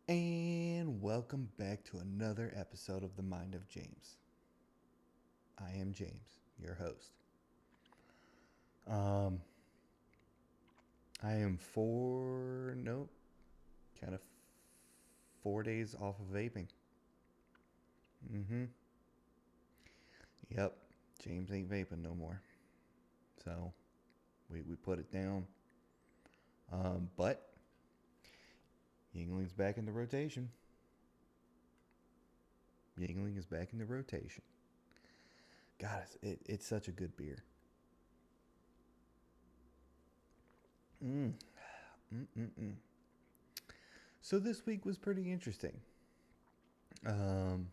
And welcome back to another episode of The Mind of James. I am James, your host. Um, I am kind of 4 days off of vaping. Mm-hmm. Yep, James ain't vaping no more. So we put it down. But Yingling's back in the rotation. Yingling is back in the rotation. God, it's such a good beer. Mm. Mm-mm-mm. So this week was pretty interesting. Um,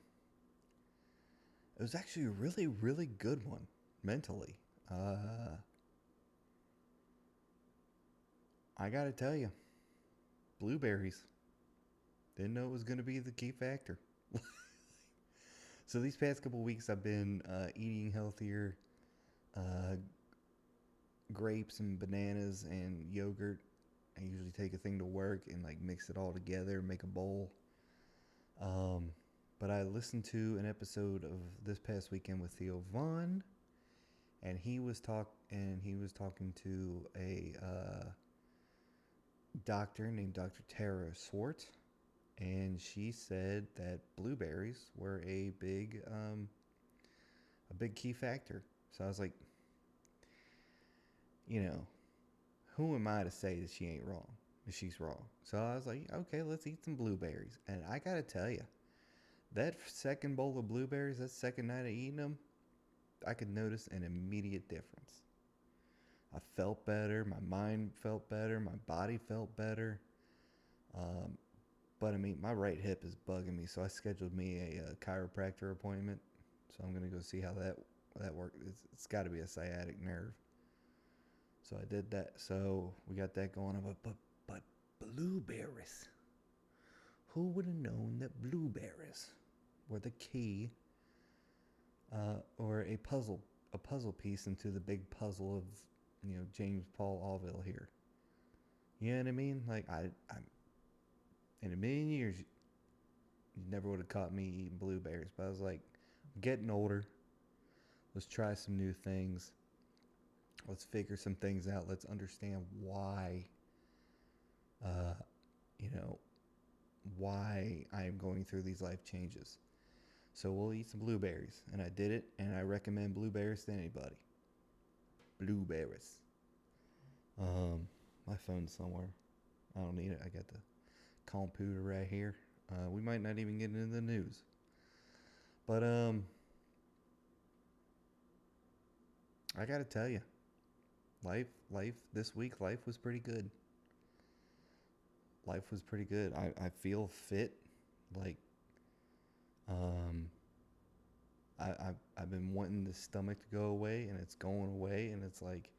It was actually a really, really good one mentally. Uh, I gotta tell you, blueberries. Didn't know it was gonna be the key factor. So these past couple weeks, I've been eating healthier, uh, grapes and bananas and yogurt. I usually take a thing to work and like mix it all together, make a bowl. Um, but I listened to an episode of this past weekend with Theo Vaughn, and he was talking to a doctor named Dr. Tara Swart, and she said that blueberries were a big key factor. So I was like, you know, who am I to say that she ain't wrong? If she's wrong. So I was like, okay, let's eat some blueberries. And I gotta tell you, that second bowl of blueberries, that second night of eating them, I could notice an immediate difference. I felt better, my mind felt better, my body felt better. Um, But I mean, my right hip is bugging me, so I scheduled me a chiropractor appointment. So I'm gonna go see how that works. It's got to be a sciatic nerve. So I did that. So we got that going on. But blueberries. Who would have known that blueberries were the key, or a puzzle piece into the big puzzle of James Paul Allville here. You know what I mean? Like I in a million years you never would have caught me eating blueberries. But I was like, I'm getting older. Let's try some new things. Let's figure some things out. Let's understand uh, you know, why I am going through these life changes. So we'll eat some blueberries. And I did it, and I recommend blueberries to anybody. Blueberries. My phone's somewhere. I don't need it. I got the computer right here. We might not even get into the news. But I gotta tell you, this week, life was pretty good. Life was pretty good. I feel fit. Like, um, I've been wanting this stomach to go away, and it's going away, and it's like,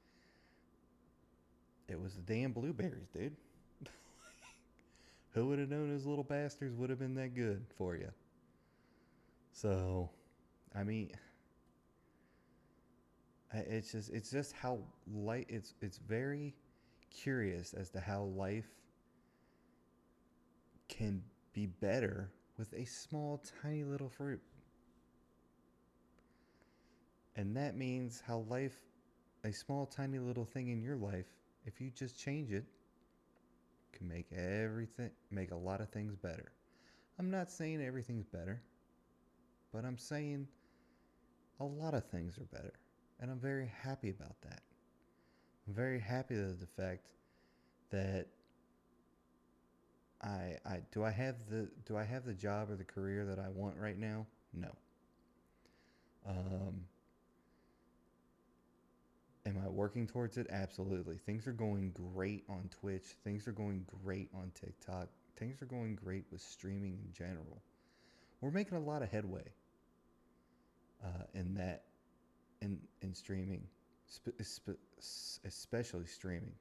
it was the damn blueberries, dude. Who would have known those little bastards would have been that good for you? So, I mean, it's just how light. It's very curious as to how life can be better with a small, tiny little fruit. And that means how life, a small, tiny little thing in your life, if you just change it, can make a lot of things better. I'm not saying everything's better, but I'm saying a lot of things are better. And I'm very happy about that. I'm very happy with the fact that do I have the job or the career that I want right now? No. Um, am I working towards it? Absolutely. Things are going great on Twitch. Things are going great on TikTok. Things are going great with streaming in general. We're making a lot of headway in that in streaming, especially streaming.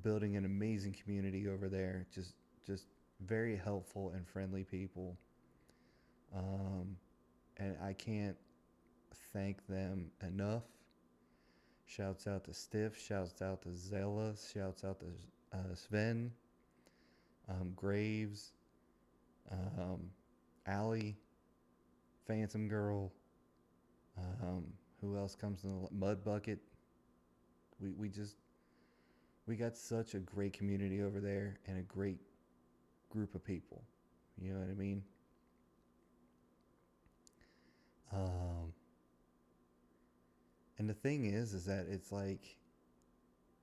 Building an amazing community over there. Just very helpful and friendly people. Um, and I can't thank them enough. Shouts out to Stiff. Shouts out to Zella. Shouts out to Sven. Graves. um, Allie, Phantom Girl. Um, who else comes in the Mud Bucket? We just we got such a great community over there and a great group of people. You know what I mean? Um, and the thing is that it's like,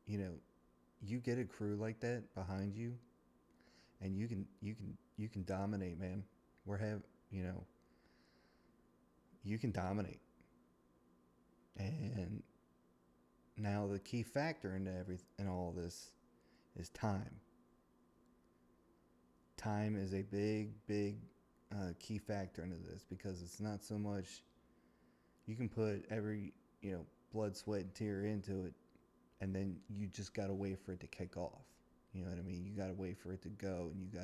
you know, you get a crew like that behind you, and you can dominate, man. We're have you know you can dominate, and now the key factor into in all this is time. Time is a big key factor into this because it's not so much you can put every blood, sweat, and tear into it, and then you just gotta wait for it to kick off. You know what I mean? You gotta wait for it to go, and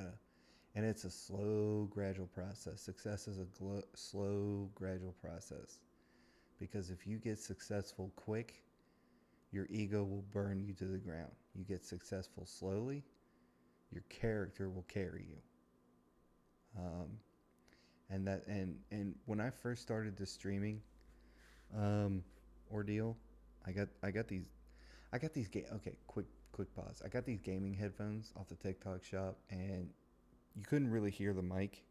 and it's a slow, gradual process. Success is a slow, gradual process because if you get successful quick, your ego will burn you to the ground. You get successful slowly, your character will carry you. Um, and when I first started the streaming um, ordeal, okay, quick pause. I got these gaming headphones off the TikTok shop, and you couldn't really hear the mic,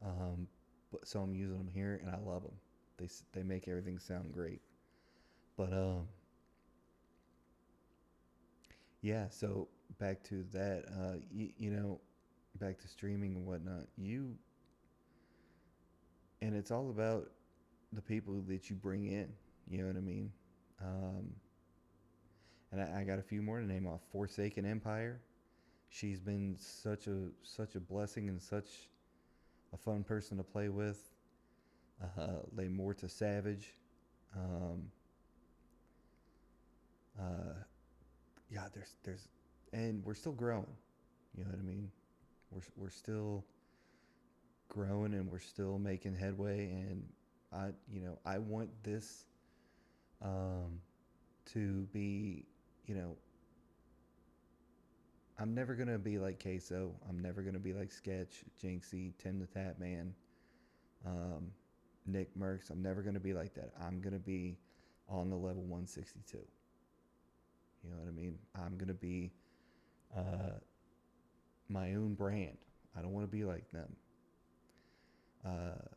but so I'm using them here, and I love them. They make everything sound great. But yeah. So back to that, back to streaming and whatnot. And it's all about the people that you bring in. You know what I mean? Um, and I got a few more to name off. Forsaken Empire. She's been such a blessing and such a fun person to play with. Le Morta Savage. Um, uh, yeah, and we're still growing. You know what I mean? We're still growing and we're still making headway. And I want this um, to be, you know, I'm never gonna be like Queso. I'm never gonna be like Sketch, Jinxie, Tim the Tap Man, um, Nick Merckx. I'm never gonna be like that. I'm gonna be on the level 162. You know what I mean? I'm gonna be uh, my own brand. I don't want to be like them. Uh,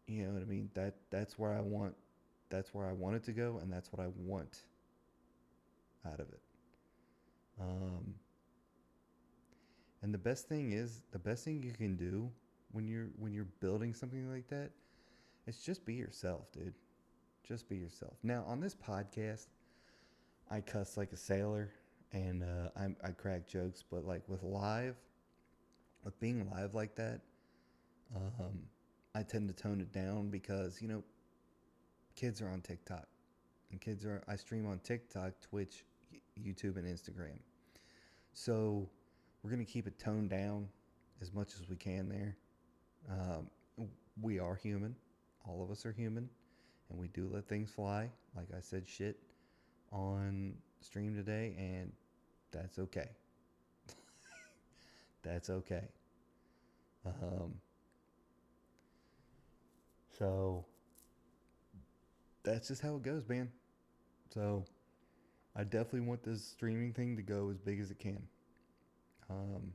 you know what I mean? That's where I want. That's where I want it to go, and that's what I want out of it. Um, and the best thing you can do when you're building something like that, is just be yourself, dude. Just be yourself. Now on this podcast, I cuss like a sailor, and I crack jokes, but like with being live like that, um, I tend to tone it down because kids are on TikTok, and I stream on TikTok, Twitch, YouTube, and Instagram. So we're gonna keep it toned down as much as we can there. We are human. All of us are human, and we do let things fly. Like I said, shit on stream today, and that's okay. That's okay. Um, so that's just how it goes, man. So I definitely want this streaming thing to go as big as it can. Um,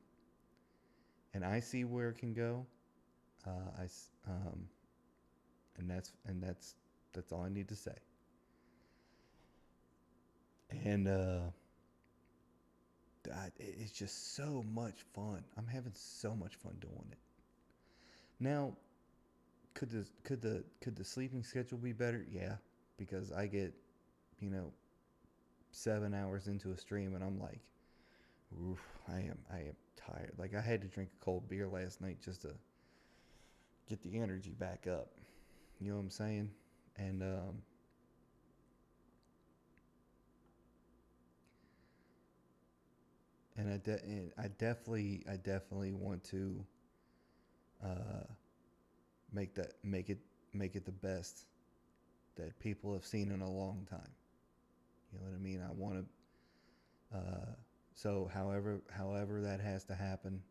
and I see where it can go. Uh, I um, and that's all I need to say. And it's just so much fun. I'm having so much fun doing it. Now, could the sleeping schedule be better? Yeah, because I get you know 7 hours into a stream and I'm like, oof, I am tired. Like I had to drink a cold beer last night just to get the energy back up. You know what I'm saying? And and I definitely want to uh, make it the best that people have seen in a long time. You know what I mean? I want to So however that has to happen,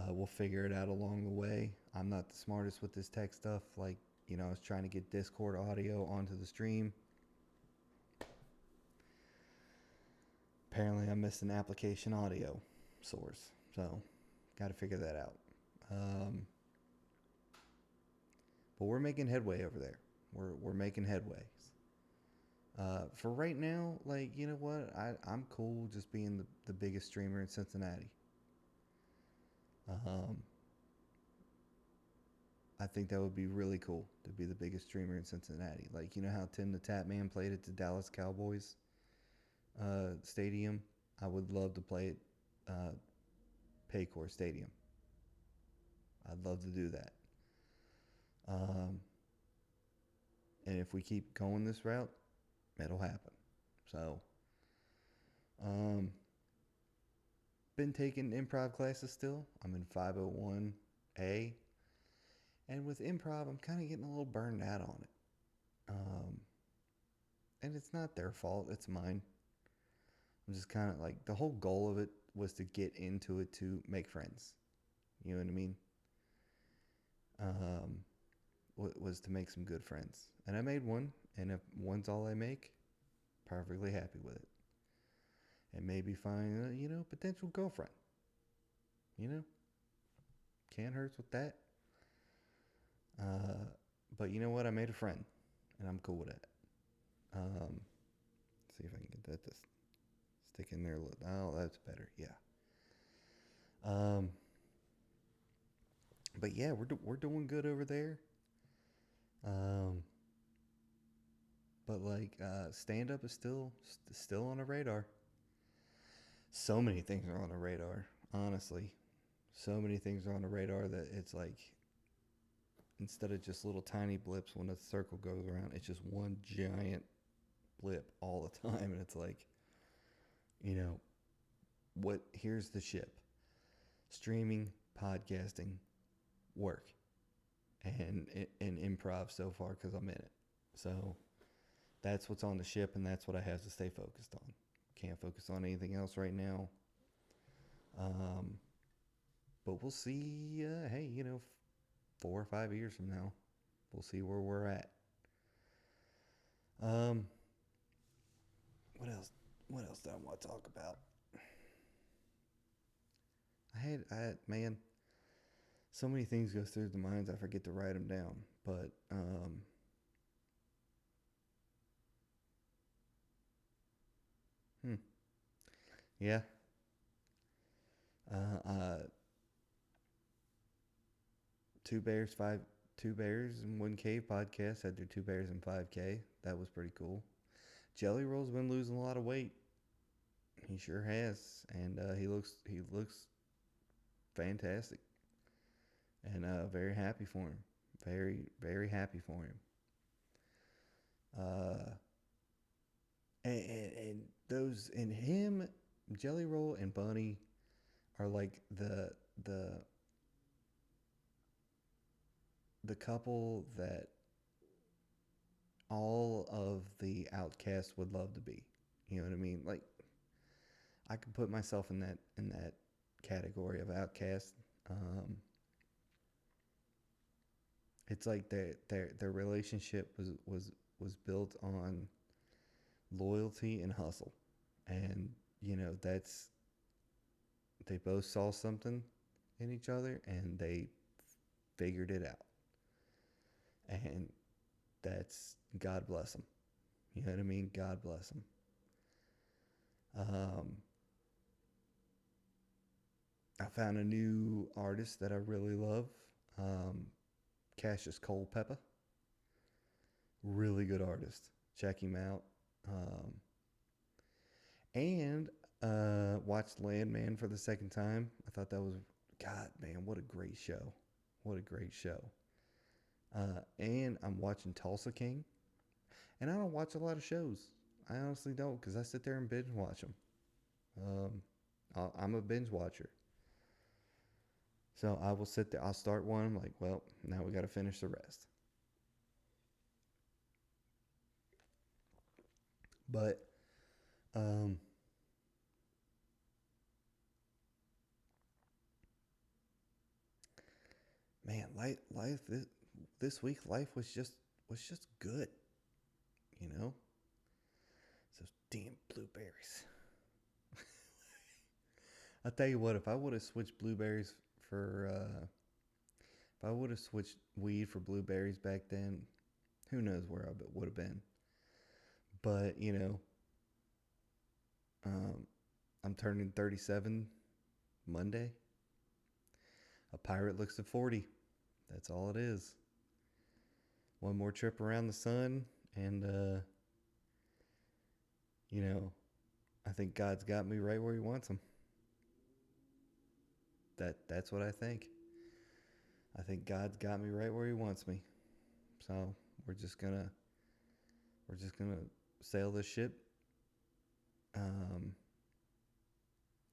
we'll figure it out along the way. I'm not the smartest with this tech stuff. Like, I was trying to get Discord audio onto the stream. Apparently, I missed an application audio source. So, got to figure that out. Um, but we're making headway over there. We're making headway. For right now, like, you know what? I'm cool just being the biggest streamer in Cincinnati. Um, I think that would be really cool to be the biggest streamer in Cincinnati. Like, you know how Tim the Tap Man played at the Dallas Cowboys stadium? I would love to play at Paycor Stadium. I'd love to do that. Um, and if we keep going this route, it'll happen. So, um, been taking improv classes still. I'm in 501A. And with improv, I'm kind of getting a little burned out on it. Um, and it's not their fault, it's mine. I'm just kind of like, the whole goal of it was to get into it to make friends. You know what I mean? Um, was to make some good friends. And I made one, and if one's all I make, perfectly happy with it. And maybe find, potential girlfriend. You know? Can't hurt with that. But you know what? I made a friend, and I'm cool with it. See if I can get that to stick in there. Oh, that's better. Yeah. But yeah, we're doing good over there. Um, but like stand up is still on the radar. So many things are on the radar. Honestly, so many things are on the radar that it's like instead of just little tiny blips when a circle goes around, it's just one giant blip all the time, and it's like, what? Here's the ship: streaming, podcasting, work, and improv so far because I'm in it. So that's what's on the ship, and that's what I have to stay focused on. Can't focus on anything else right now. But we'll see. Hey, 4 or 5 years from now, we'll see where we're at. Um, what else? What else do I want to talk about? Man, so many things go through the minds. I forget to write them down. But yeah. Uh, uh, two bears, five, two bears in one cave podcast had their two bears in 5K. That was pretty cool. Jelly Roll's been losing a lot of weight. He sure has, and he looks fantastic, and very happy for him. Very very happy for him. Uh, and those and him, Jelly Roll and Bunny are like the couple that all of the outcasts would love to be. You know what I mean? Like I could put myself in that category of outcast. Um, it's like their relationship was built on loyalty and hustle, and that's they both saw something in each other and they figured it out, and that's God bless them. You know what I mean? God bless them. Um, I found a new artist that I really love. Um, Cassius Cole Peppa, really good artist. Check him out. Um, and watched Landman for the second time. I thought that was, God, man, what a great show. What a great show. And I'm watching Tulsa King. And I don't watch a lot of shows. I honestly don't, because I sit there and binge watch them. I'm a binge watcher. So I will sit there. I'll start one. I'm like, well, now we got to finish the rest. But man, life this week, life was just good, you know. Those damn blueberries. I tell you what, if I would have switched blueberries for, if I would have switched weed for blueberries back then, who knows where I would have been. But um, I'm turning 37 Monday. A pirate looks at 40. That's all it is. One more trip around the sun, and you know, I think God's got me right where He wants him. That's what I think. I think God's got me right where He wants me. So we're just gonna we're just gonna sail this ship, um,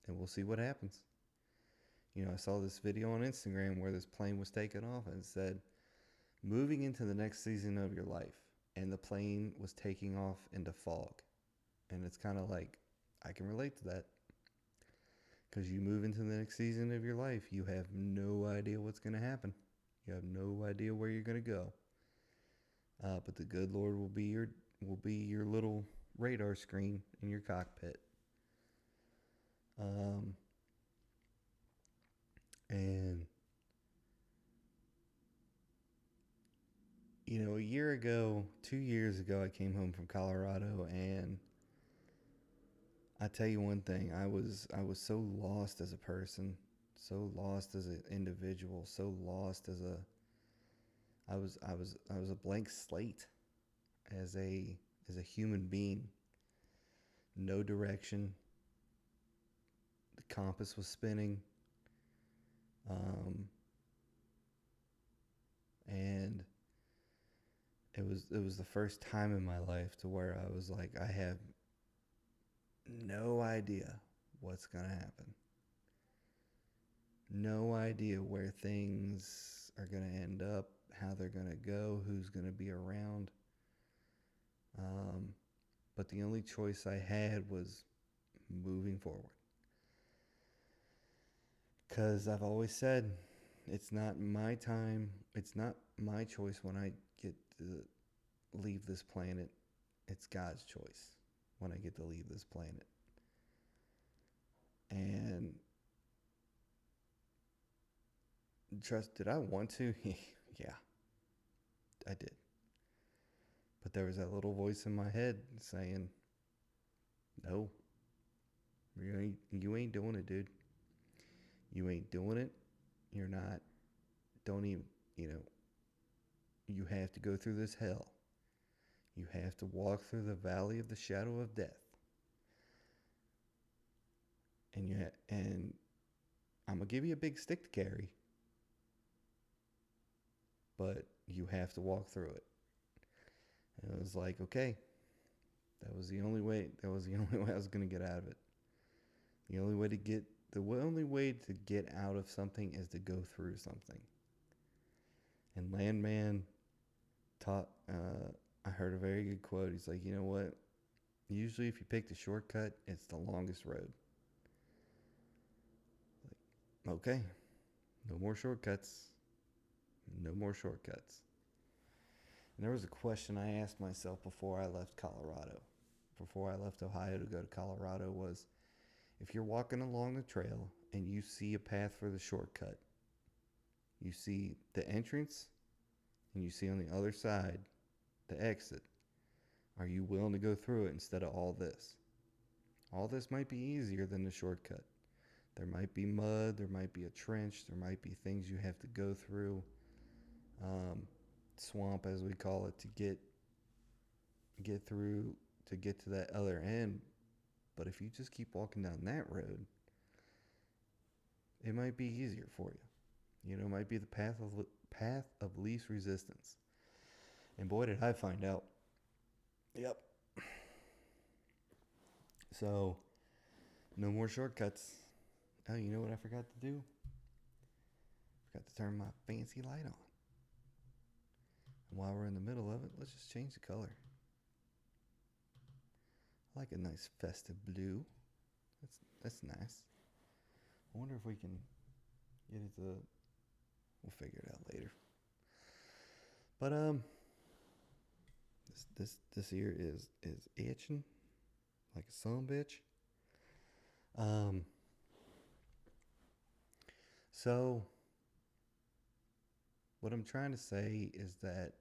and we'll see what happens. I saw this video on Instagram where this plane was taking off and it said, "Moving into the next season of your life," and the plane was taking off into fog, and it's kind of like I can relate to that. Because you move into the next season of your life, you have no idea what's going to happen. You have no idea where you're going to go. But the good Lord will be your little radar screen in your cockpit. Um, and a year ago, 2 years ago, I came home from Colorado, and I tell you one thing: I was so lost as a person, so lost as an individual, so lost as a I was a blank slate as a human being. No direction. The compass was spinning, um, and it was the first time in my life to where I was like, I have no idea what's gonna happen. No idea where things are gonna end up, how they're gonna go, who's gonna be around. Um, but the only choice I had was moving forward. Because I've always said, it's not my time, it's not my choice when I get to leave this planet. It's God's choice when I get to leave this planet. And trust, did I want to? Yeah, I did. But there was that little voice in my head saying, no, you ain't doing it, dude. You ain't doing it. You're not. Don't even, you know, you have to go through this hell. You have to walk through the valley of the shadow of death. And I'm going to give you a big stick to carry, but you have to walk through it. And it was like, okay, that was the only way. That was the only way I was going to get out of it. The only way to get out of something is to go through something. And Landman taught. I heard a very good quote. He's like, you know what? Usually, if you pick the shortcut, it's the longest road. Like, okay, no more shortcuts. No more shortcuts. And there was a question I asked myself before I left Colorado. Before I left Ohio to go to Colorado was, if you're walking along the trail and you see a path for the shortcut, you see the entrance and you see on the other side the exit, are you willing to go through it instead of all this? All this might be easier than the shortcut. There might be mud, there might be a trench, there might be things you have to go through, um, swamp as we call it, to get through, to get to that other end. But if you just keep walking down that road, it might be easier for you. It might be the path of least resistance. And boy, did I find out. Yep. So, no more shortcuts. Oh, you know what I forgot to do? Forgot to turn my fancy light on. And while we're in the middle of it, let's just change the color. I like a nice festive blue. That's nice. I wonder if we can get it to We'll figure it out later. But this ear is itching like a son bitch. Um, so what I'm trying to say is that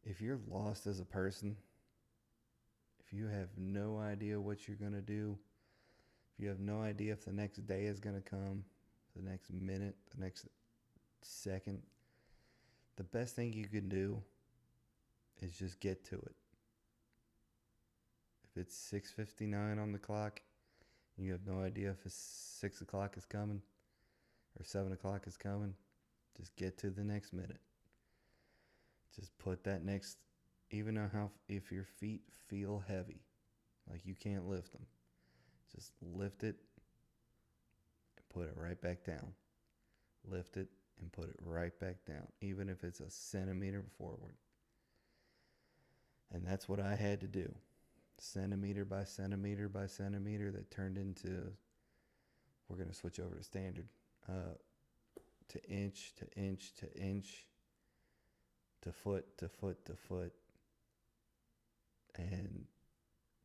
if you're lost as a person, if you have no idea what you're gonna do, if you have no idea if the next day is gonna come, the next minute, the next second, the best thing you can do is just get to it. If it's 6:59 on the clock, and you have no idea if it's 6 o'clock is coming or 7 o'clock is coming, just get to the next minute. Just put that next, even how if your feet feel heavy, like you can't lift them, just lift it and put it right back down. Lift it and put it right back down, even if it's a centimeter forward. And that's what I had to do. Centimeter by centimeter by centimeter, that turned into, we're going to switch over to standard, to inch to inch to inch to foot to foot to foot. And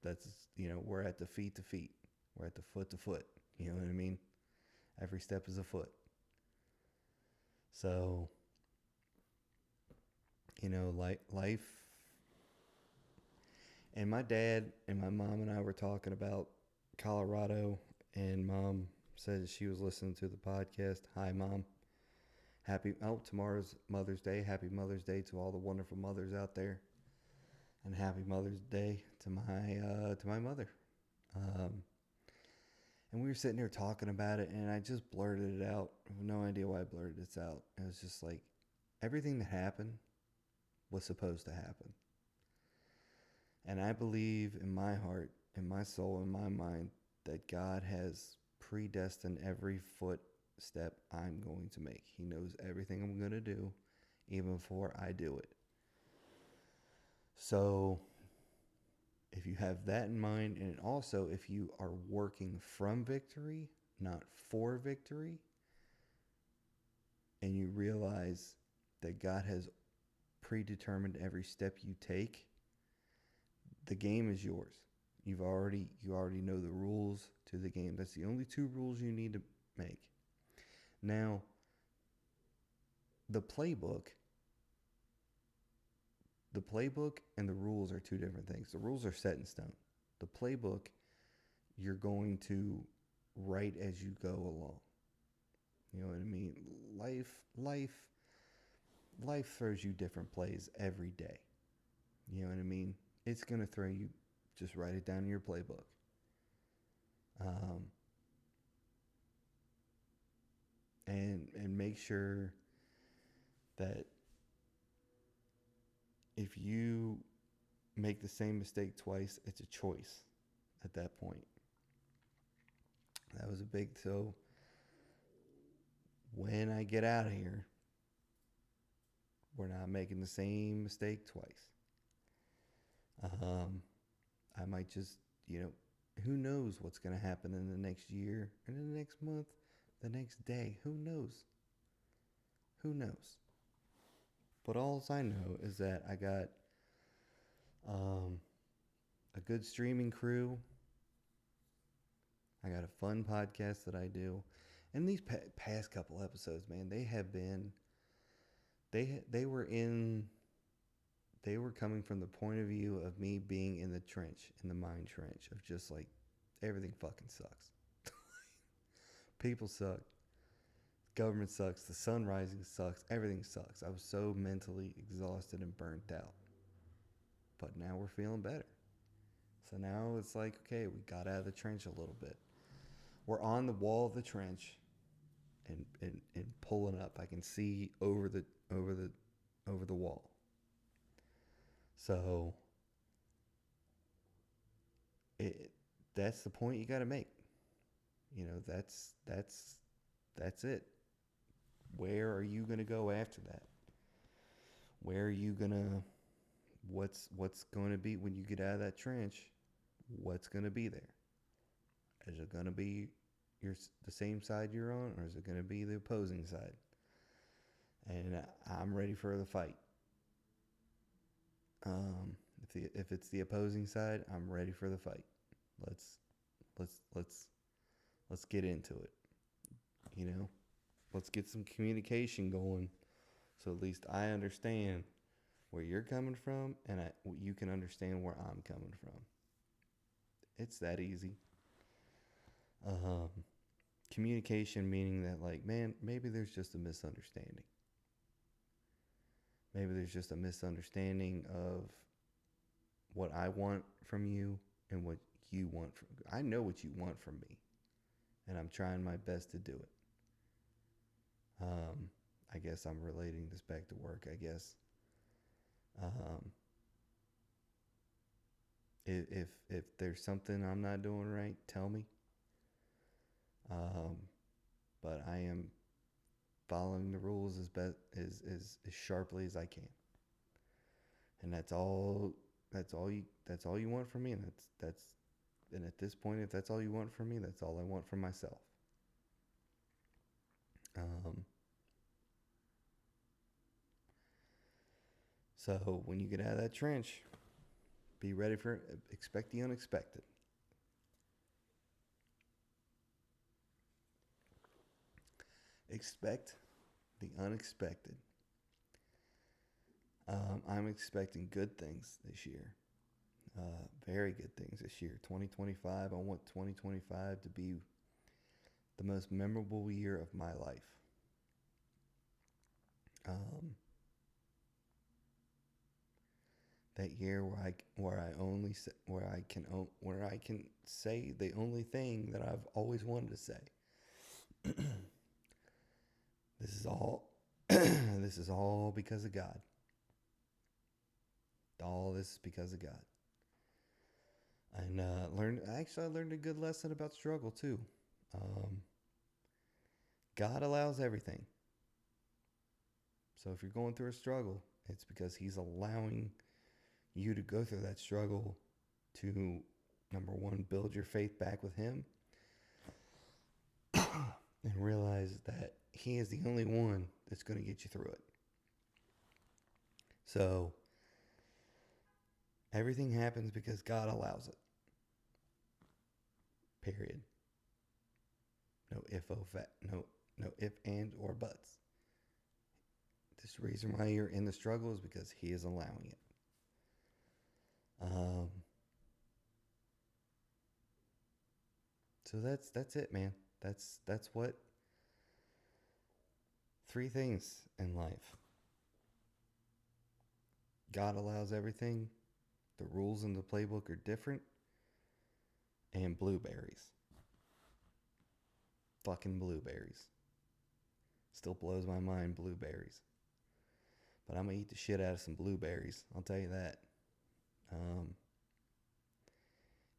that's, we're at the feet to feet. We're at the foot to foot. You know what I mean? Every step is a foot. So, life. And my dad and my mom and I were talking about Colorado, and Mom said she was listening to the podcast. Hi, Mom. Tomorrow's Mother's Day. Happy Mother's Day to all the wonderful mothers out there, and happy Mother's Day to my mother. And we were sitting there talking about it, and I just blurted it out. I have no idea why I blurted this out. It was just like, everything that happened was supposed to happen. And I believe in my heart, in my soul, in my mind, that God has predestined every footstep I'm going to make. He knows everything I'm going to do, even before I do it. So if you have that in mind, and also if you are working from victory, not for victory, and you realize that God has predetermined every step you take, the game is yours. You already know the rules to the game. That's the only 2 rules you need to make. Now, the playbook and the rules are 2 different things. The rules are set in stone. The playbook, you're going to write as you go along. You know what I mean? Life throws you different plays every day. You know what I mean? It's going to throw you, just write it down in your playbook. And make sure that if you make the same mistake twice, it's a choice at that point. That was so when I get out of here, we're not making the same mistake twice. I might just, who knows what's going to happen in the next year, in the next month, the next day. Who knows? But all I know is that I got a good streaming crew. I got a fun podcast that I do. And these past couple episodes, man, they have been, they were coming from the point of view of me being in the trench, in the mine trench, of just like, everything fucking sucks. People suck. Government sucks. The sun rising sucks. Everything sucks. I was so mentally exhausted and burnt out. But now we're feeling better. So now it's like, okay, we got out of the trench a little bit. We're on the wall of the trench and pulling up. I can see over the wall. So that's the point you got to make. That's it. Where are you going to go after that? Where are you going to, what's going to be when you get out of that trench? What's going to be there? Is it going to be the same side you're on, or is it going to be the opposing side? And I'm ready for the fight. If it's the opposing side, I'm ready for the fight. Let's let's let's let's get into it. You know, let's get some communication going, so at least I understand where you're coming from, and you can understand where I'm coming from. It's that easy. Um, Communication meaning that, like, man, maybe there's just a misunderstanding. Maybe there's just a misunderstanding of what I want from you and what you want from. I know what you want from me, and I'm trying my best to do it. Um, I guess I'm relating this back to work. I guess um, if there's something I'm not doing right, tell me. Um, but I am following the rules as sharply as I can, and that's all. That's all you want from me, and and at this point, if that's all you want from me, that's all I want from myself. Um, so when you get out of that trench, be ready for expect the unexpected. Expect the unexpected. I'm expecting good things this year. Very good things this year. 2025. I want 2025 to be the most memorable year of my life. Um, that year where I can say the only thing that I've always wanted to say. This is all this is all because of God. All this is because of God. And I learned a good lesson about struggle too. Um, God allows everything. So if you're going through a struggle, it's because He's allowing you to go through that struggle to, number one, build your faith back with Him, and realize that He is the only one that's going to get you through it. So everything happens because God allows it. Period. No no if, and, or buts. This reason why you're in the struggle is because He is allowing it. Um, so that's it, man. That's what three things in life. God allows everything. The rules in the playbook are different. And blueberries. Fucking blueberries. Still blows my mind, blueberries. But I'm going to eat the shit out of some blueberries. I'll tell you that.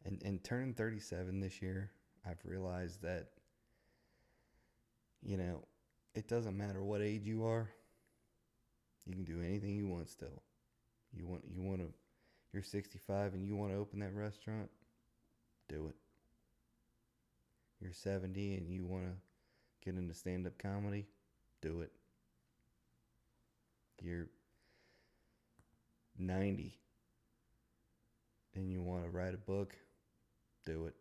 And turning 37 this year, I've realized that, you know, it doesn't matter what age you are. You can do anything you want still. You're 65 and you want to open that restaurant? Do it. You're 70 and you want to get into stand-up comedy? Do it. You're 90 and you want to write a book? Do it.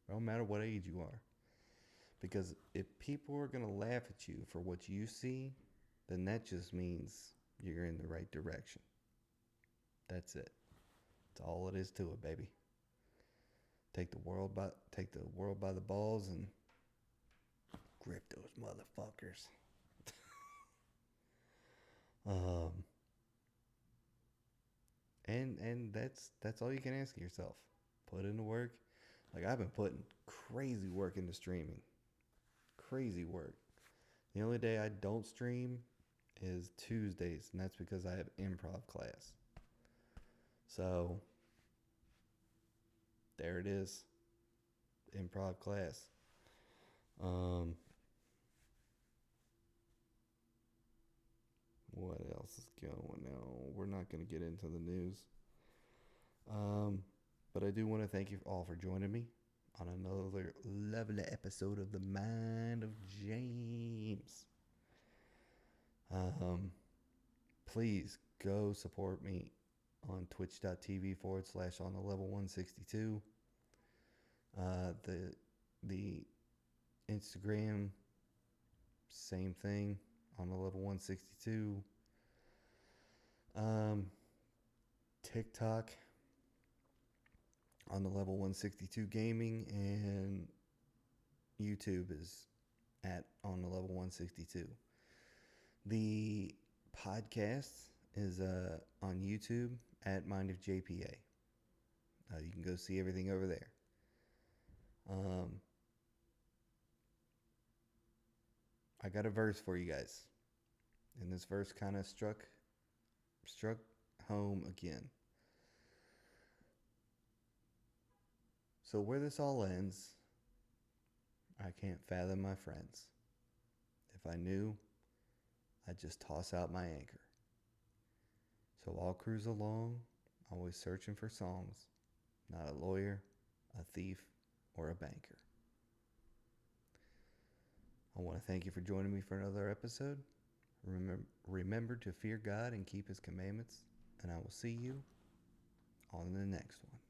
It don't matter what age you are. Because if people are going to laugh at you for what you see, then that just means you're in the right direction. That's it. That's all it is to it, baby. Take the world by the balls and grip those motherfuckers. And that's all you can ask of yourself. Put in the work. Like, I've been putting crazy work into streaming. Crazy work. The only day I don't stream is Tuesdays, and that's because I have improv class. So there it is. Improv class. What else is going on? We're not going to get into the news. But I do want to thank you all for joining me. on another lovely episode of The Mind of James. Please go support me on twitch.tv/on the level 162. The Instagram, same thing, on the level 162. TikTok on the level 162 gaming, and YouTube is at on the level 162. The podcast is on YouTube at Mind of JPA. You can go see everything over there. I got a verse for you guys, and this verse kind of struck home again. So where this all ends, I can't fathom, my friends. If I knew, I'd just toss out my anchor. So I'll cruise along, always searching for songs, not a lawyer, a thief, or a banker. I want to thank you for joining me for another episode. Remember to fear God and keep His commandments, and I will see you on the next one.